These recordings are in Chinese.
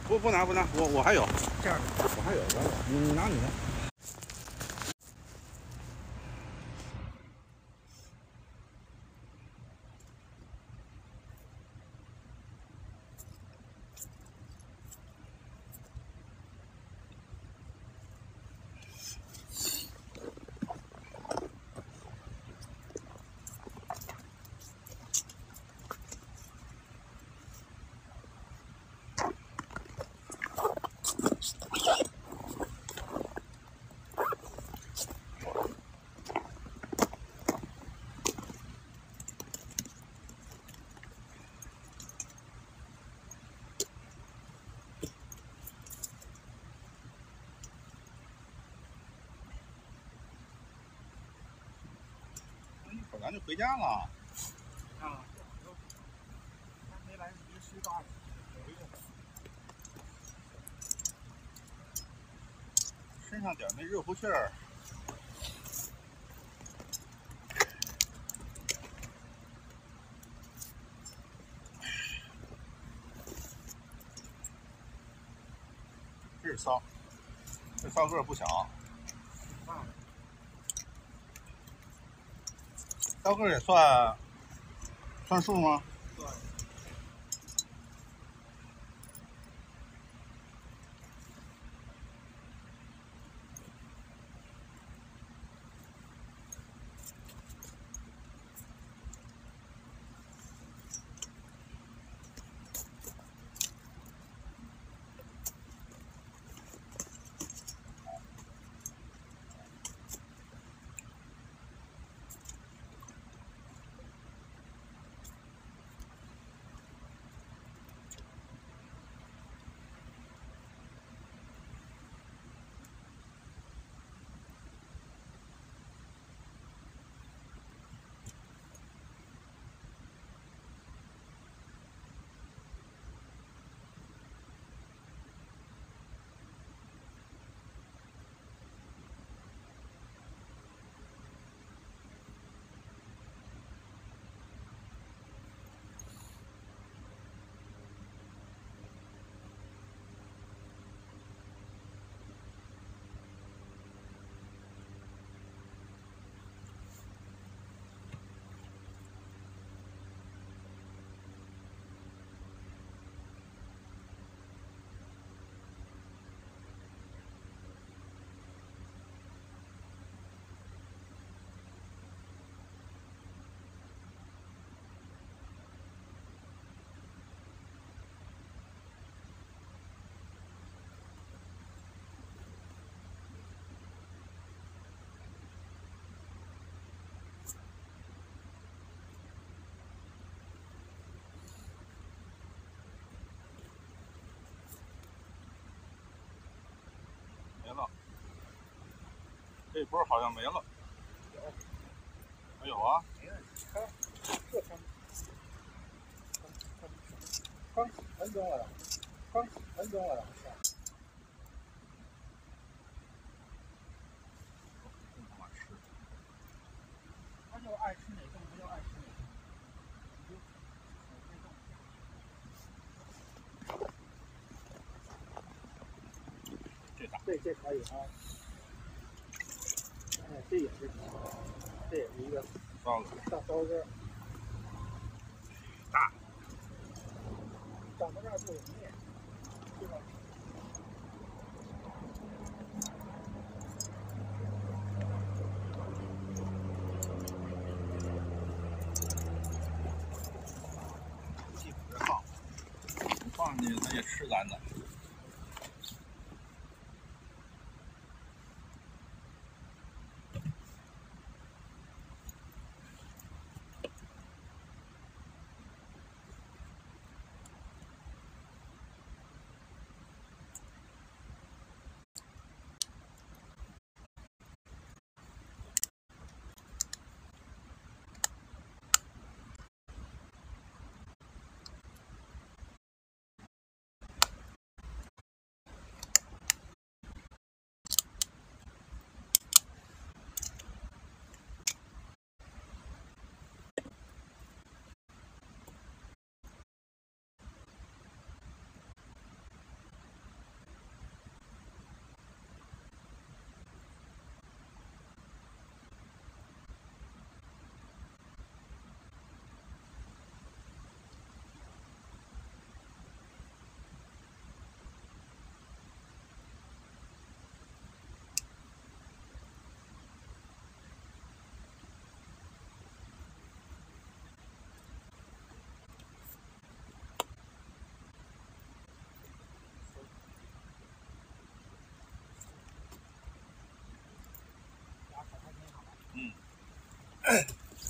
不拿，我还有，这样的，我还有，你拿你的。一会儿咱就回家了。啊，还没来得及梳大了，有用。身上点那热乎气儿。这是骚，这骚个儿不小。啊，骚个儿也算数吗？对。没了，这波好像没了。有，还有啊？没了，看，这刚几分钟了，刚几分钟了，是吧？真他妈吃！他就爱吃哪种，他就爱吃哪种。这大，这可以啊。哎，这也是，这也是一个骚个大骚根儿，大，长到这儿不容易，对吧？鸡往这放，放进去它也吃咱的。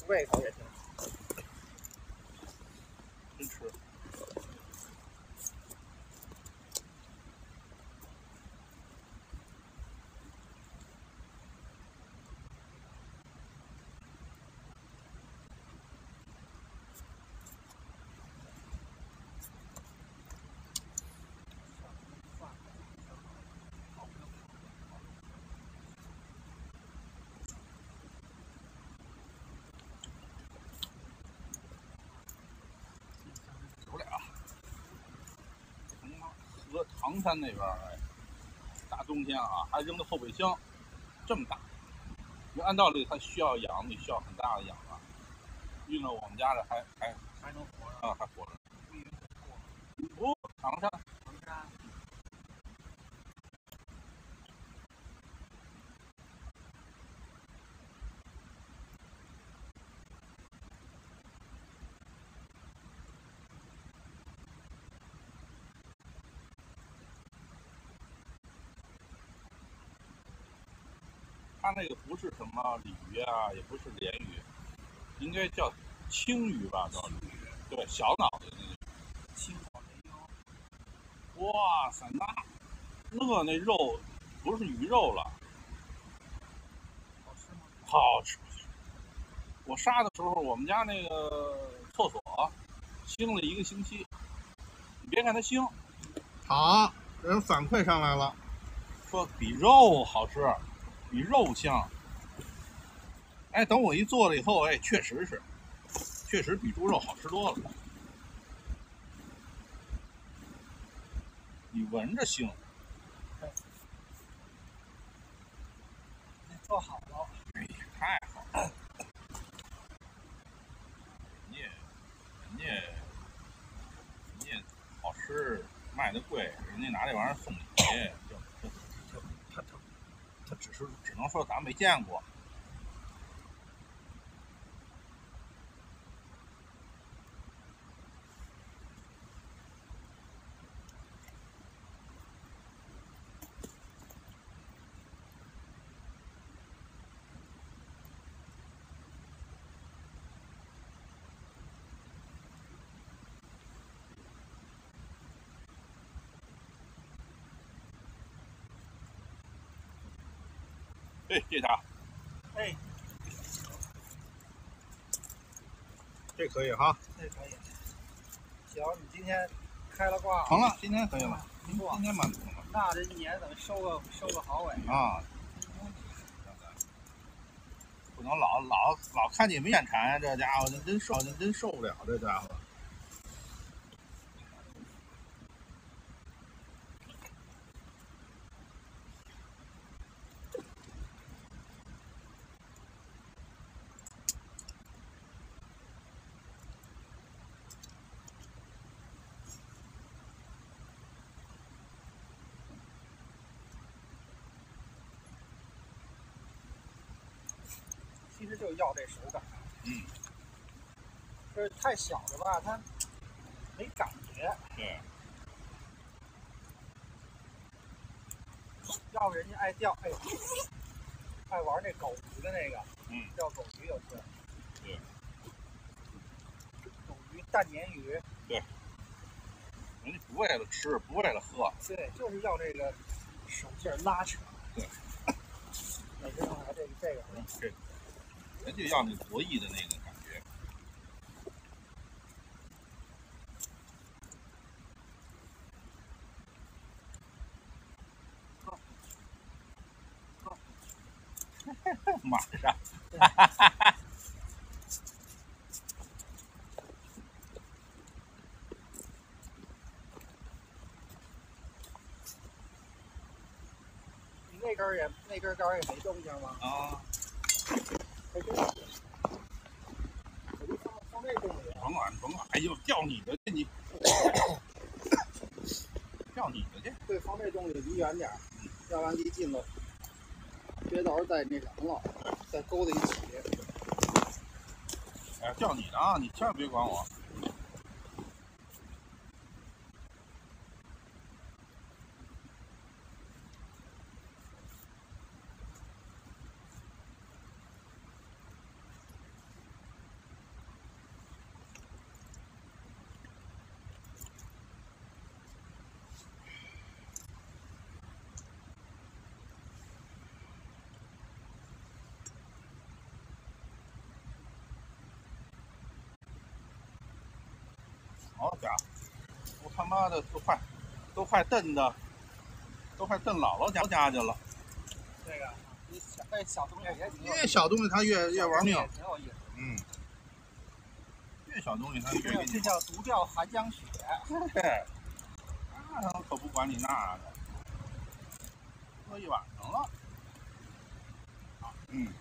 胃口也挺好，真吃。有俩，和唐山那边哎，大冬天啊，还扔到后备箱，这么大。因为按道理它需要氧，你需要很大的氧啊。运到我们家这还能活着啊，还活着。密云不，唐山。唐山。它那个不是什么鲤鱼啊，也不是鲢鱼，应该叫青鱼吧？叫对，小脑袋那个。青草莓腰。哇塞，那肉不是鱼肉了，好吃吗？好吃。我杀的时候，我们家那个厕所腥了1个星期。你别看它腥，好，人反馈上来了，说比肉好吃，比肉香。哎，等我一做了以后，哎，确实比猪肉好吃多了。你闻着腥，你做好了。哎呀，太好了！人家好吃，卖的贵，人家拿这玩意儿送礼，他只能说咱没见过。哎，这啥？哎，这可以哈。这可以。行，你今天开了挂。成了，今天可以了，今天满足了。那这一年等于收个好尾啊！不能老看你们眼馋呀，这家伙真受不了，这家伙。其实就要这手感。就是太小的吧，它没感觉。对。要不人家爱钓，爱玩那狗鱼的那个，钓狗鱼有是。对。狗鱼、淡鲶鱼。对。人家不为了吃，不为了喝。对，就是要这个手劲拉扯。对。每个人来这个。这人家要那博弈的那个感觉。马上。你那根杆也没动静吗？啊。还真是。我就放这洞里。甭管，哎呦，掉你的去你。掉你的去。对，放这洞里离远点，要不然离近了，别到时候再那什么了，再勾在一起。哎，掉你的啊！你千万别管我。好家伙，我他妈的都快蹬姥姥家去了。这个你小东西也挺有意思，越小东西它越玩命。挺有意思。嗯，越小东西它越给你。这叫独钓寒江雪。嘿，那可不管你那个，喝一晚上了。嗯。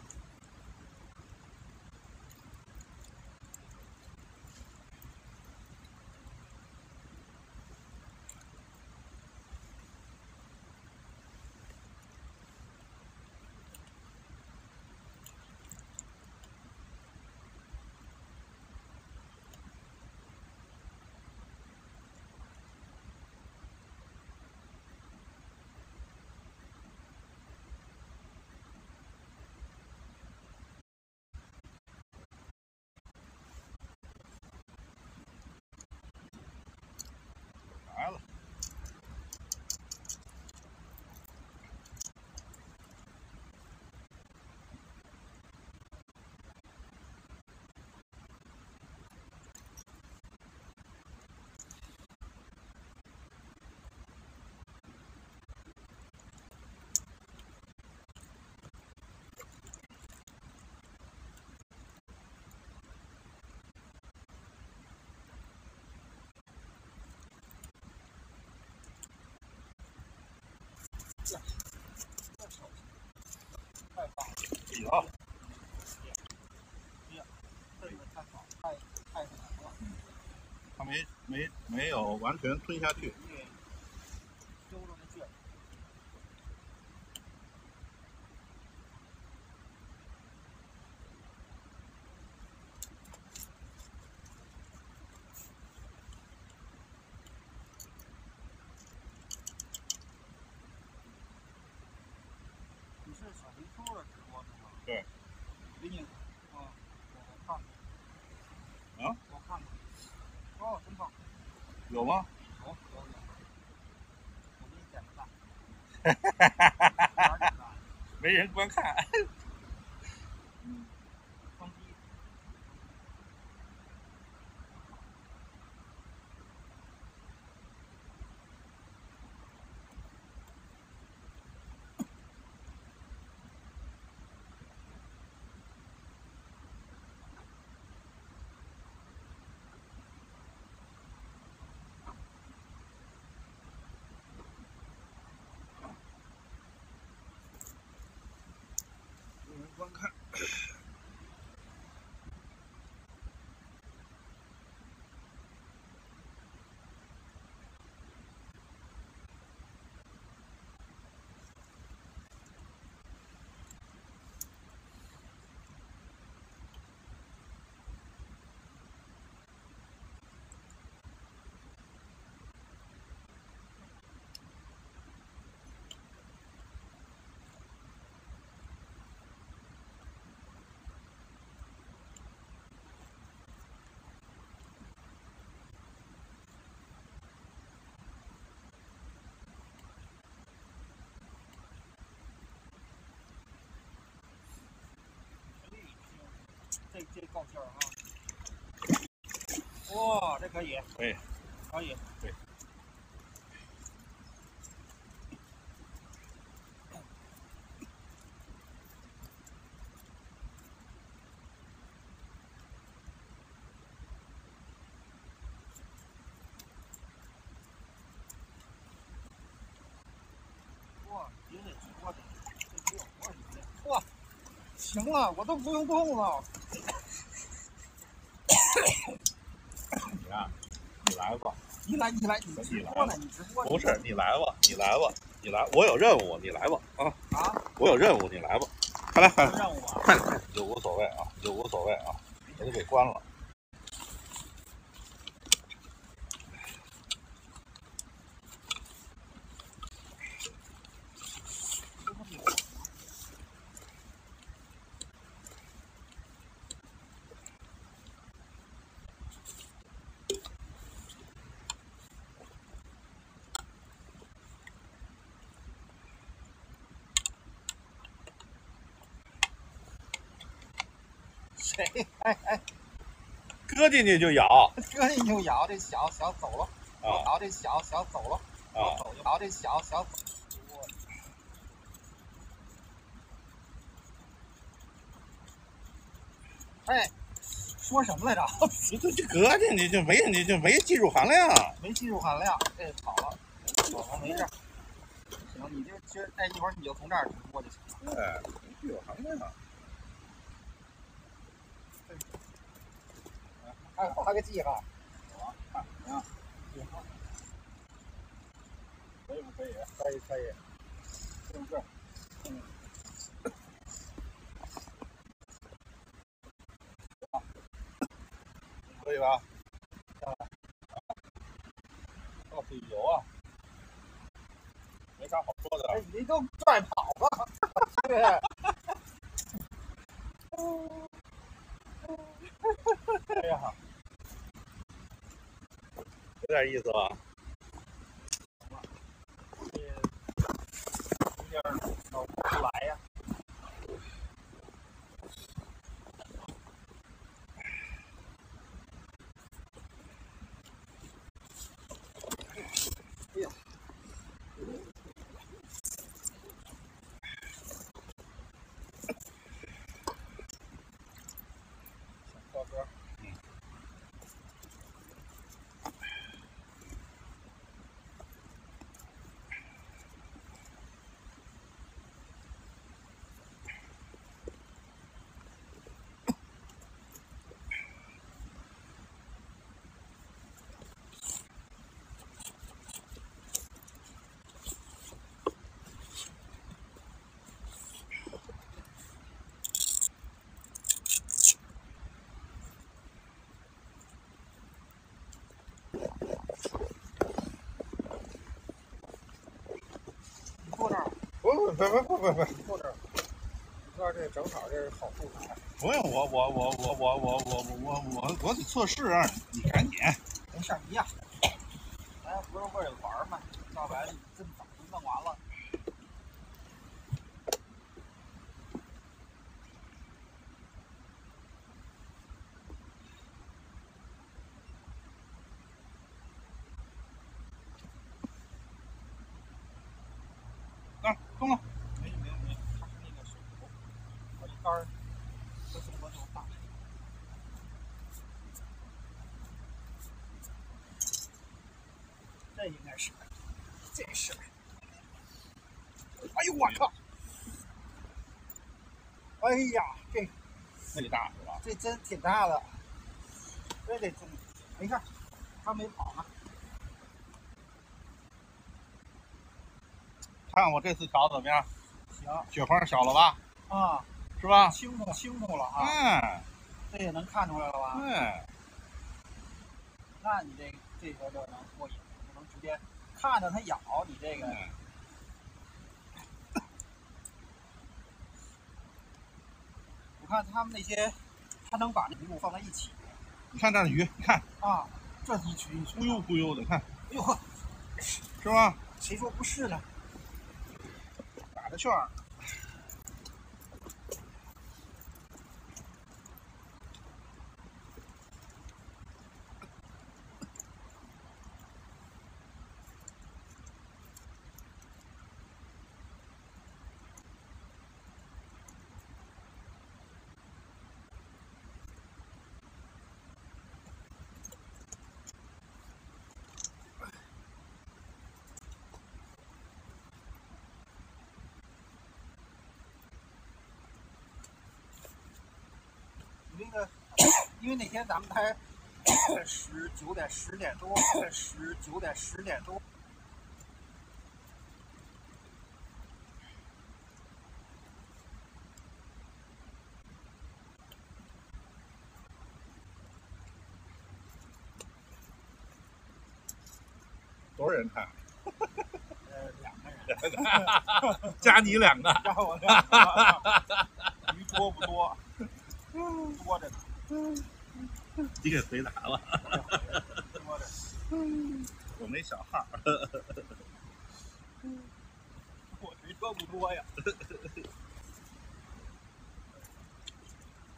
来了。太棒了！哎呦，这个太好，太难了。它没有完全吞下去。因为揪着那劲儿。你是小红书的直播是吗？对。给你，我看看。啊？我看看。哦，真棒。有吗？有。我给你点个赞。没人观看。装逼。没人观看。这够劲儿啊！哇，这可以。可以。可以。对。哇，也得说的，这比我多。哇，行了，我都不用动了。你啊，你来吧。你来，你直播呢？你直播。不是，你来吧，我有任务，你来吧啊！我有任务，你来吧。快来，有任务啊！快点，就无所谓啊，我就给关了。谁？搁进去就咬，搁进去就咬，这小走了，啊咬这小走了，啊，咬这小走。哎，说什么来着？就搁进去就没技术含量，没技术含量。这好了，好了，没事。行，你就今儿哎，一会儿你就从这儿直播就行了。哎，没技术含量。还画个记号。好，看怎么样？可以不可以？可以，是不是？嗯。可以吧？到底油啊，没啥好说的。哎，你都拽跑了，对。哎呀，有点意思吧？这有点找不出来呀。哎呀，小哥，你坐这儿，不，你坐这儿。你坐这正好，这是好素材。不用我得测试啊！你赶紧。没事儿，一样。咱不是为了玩嘛，要不然你这么早就弄完了。啊，动了。没，它是那个水头，我一杆儿，这这么大。这应该是，这是。哎呦我靠！哎呀，那大是吧？这真挺大的，这得真没事，他没跑呢。看我这次调怎么样？行雪花小了吧？啊，是吧？清楚了啊，嗯这也能看出来了吧？嗯，那你这个就能过瘾，就能直接看着它咬你这个。我看他们那些，他能把这鱼放在一起你看这鱼，你看啊，这一群忽悠忽悠的，看哎呦呵，是吧？谁说不是呢？打着旋儿。你那个，因为那天咱们才10点多，10点多。多少人看？ 2个人，加你2个。加我2个。鱼多不多？多着呢。你给回答了。多着。我没小号。我鱼多不多呀？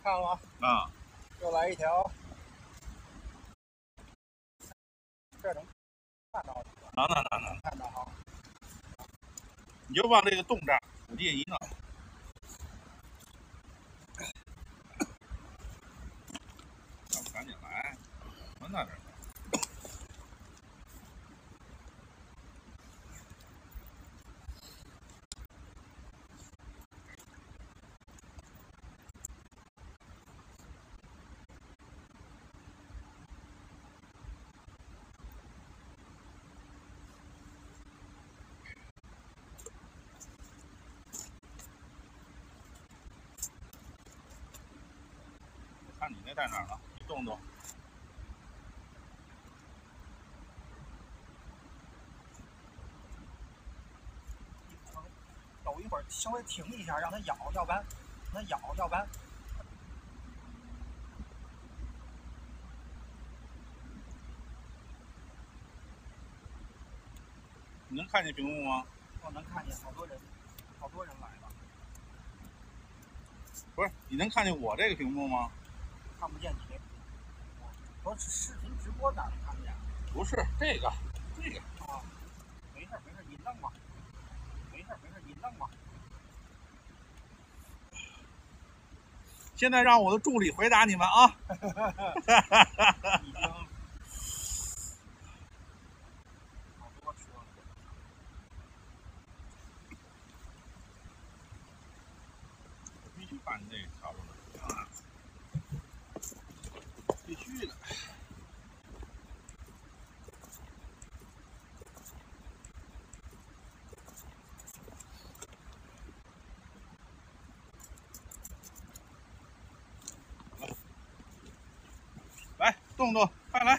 看了吗？啊，又来一条这能看到，能看到哈。你就往这个洞这儿使劲一弄，赶紧来，什么呢这？看你那在哪儿呢？你动动。抖一会儿，稍微停一下，让它咬，要不然你能看见屏幕吗？我能看见好多人来了。不是，你能看见我这个屏幕吗？看不见你。我视频直播哪能看见？不是这个。啊，没事，你弄吧。没事，你弄吧。现在让我的助理回答你们啊。已经好多车了。必须把你这个调出来，必须的。来，动动，快来，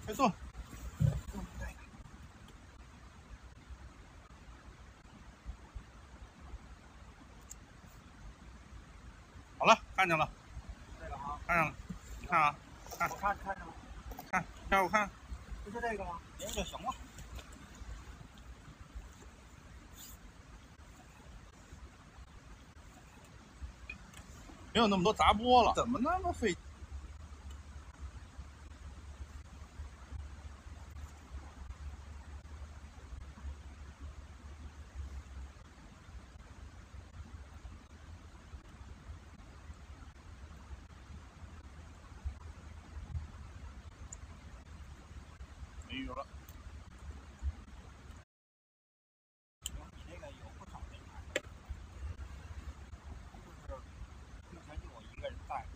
快动。好了，看见了，这个啊，看见了，你看啊，我看着了，让我看，不是这个吗？别人就行了。没有那么多杂波了，怎么那么费？没鱼了。你那个有不少人来，就是目前就我一个人带。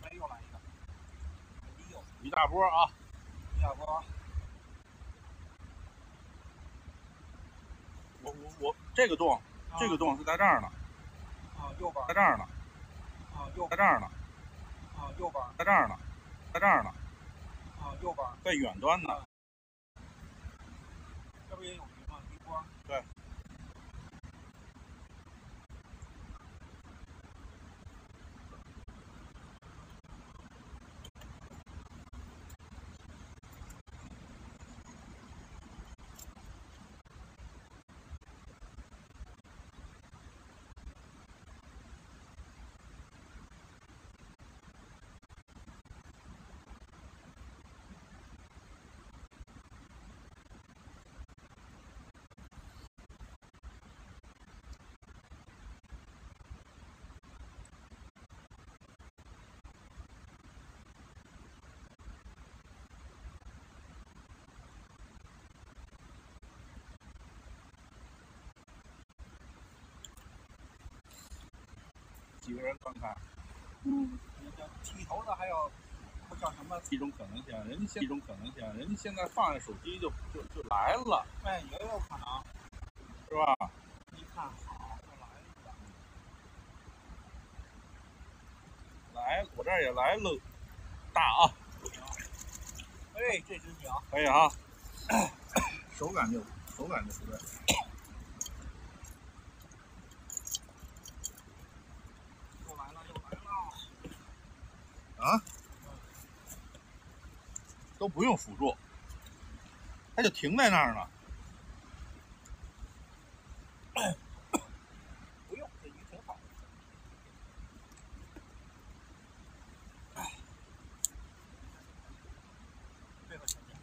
哎，又来一个，一大波啊！一大波。我这个洞，这个洞是在这儿呢。啊，右边。在这儿呢。啊，右。在这儿呢。啊，右边。在这儿呢。在这儿呢。啊，右边。在远端呢。这不也有鱼吗？一波。对。几个人观看？剃头的还有，不叫什么？一种可能性，人家现在放下手机就来了。哎，也有可能，是吧？一看好，就来了。来，我这儿也来了，大啊！哎，这只行。可以啊。手感就不对。又来了。啊？都不用辅助，它就停在那儿呢。不用，这鱼挺好的。这个小点。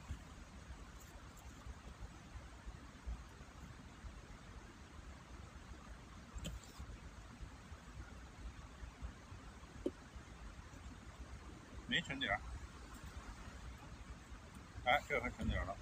没沉点儿。哎，这还沉点儿了。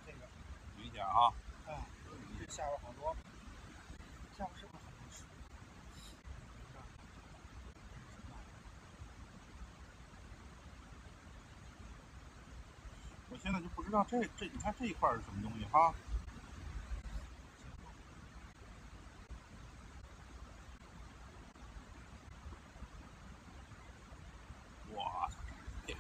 这个明显啊。啊，这下边好多，下边是不是很多水？我现在就不知道这你看这一块是什么东西哈？哇，这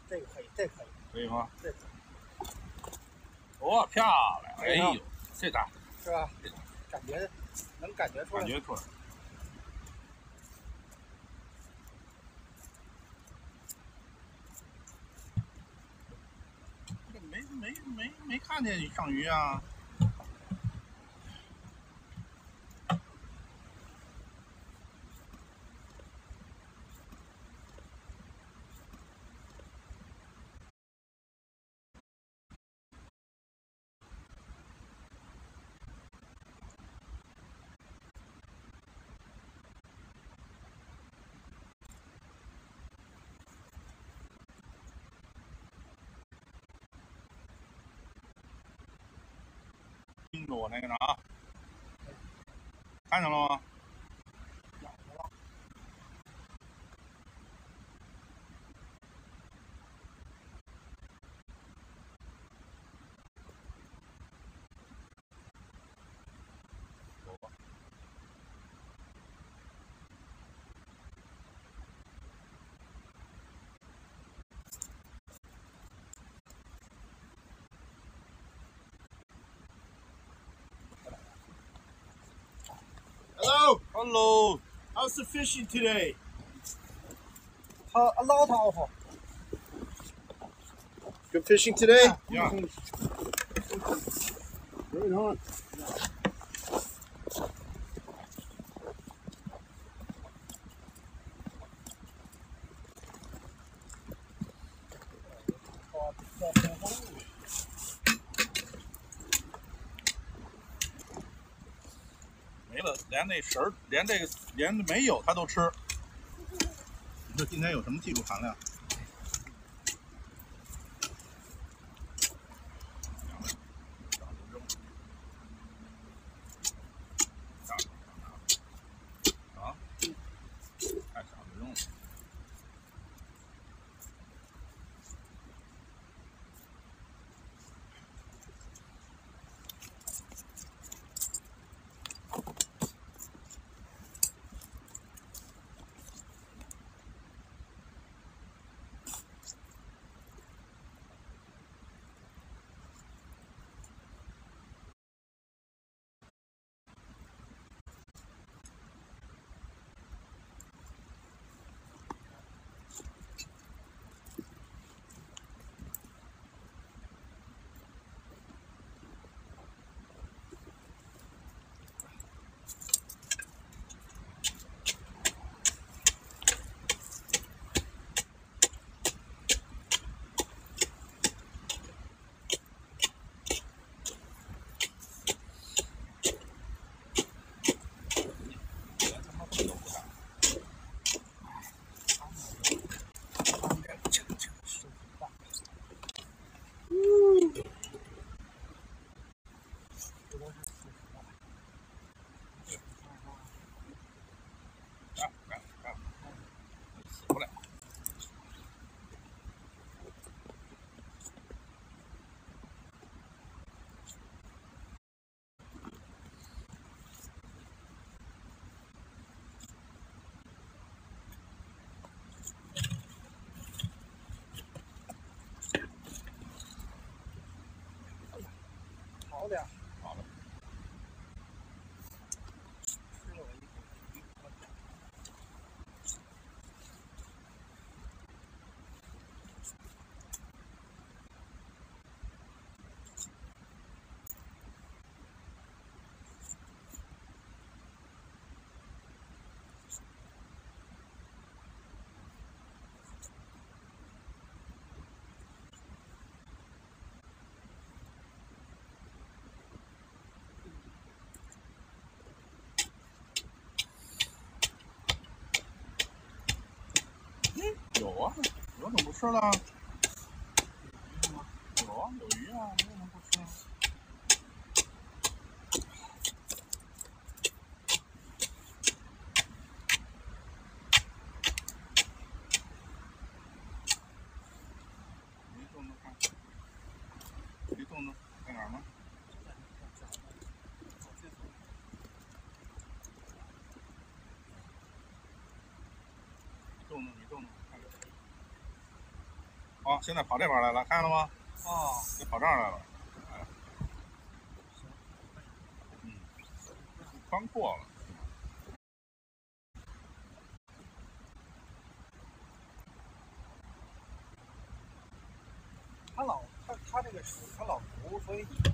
这个可以，这可以，可以吗？这可以，哇，漂亮！哎呦，这大是吧这大？感觉能感觉出来。感觉出来。这没看见你上鱼啊？盯着我那个呢啊！看见了吗？咬着了，有吧？Hello, Hello， how's the fishing today? a lot of Good fishing today? Yeah. Right on. the 没了，连那食儿，连这个连没有它都吃。你说今天有什么技术含量？啊，太少就扔了。好点。好了。吃了我一口。有啊，有怎么不吃了？有啊，有鱼啊，为什么不吃？鱼动动看，鱼动动在哪儿呢？动动，你动动，看看。好，现在跑这边来了，看到了吗？哦，你跑这儿来了。宽阔了。他这个水他老浮，所以你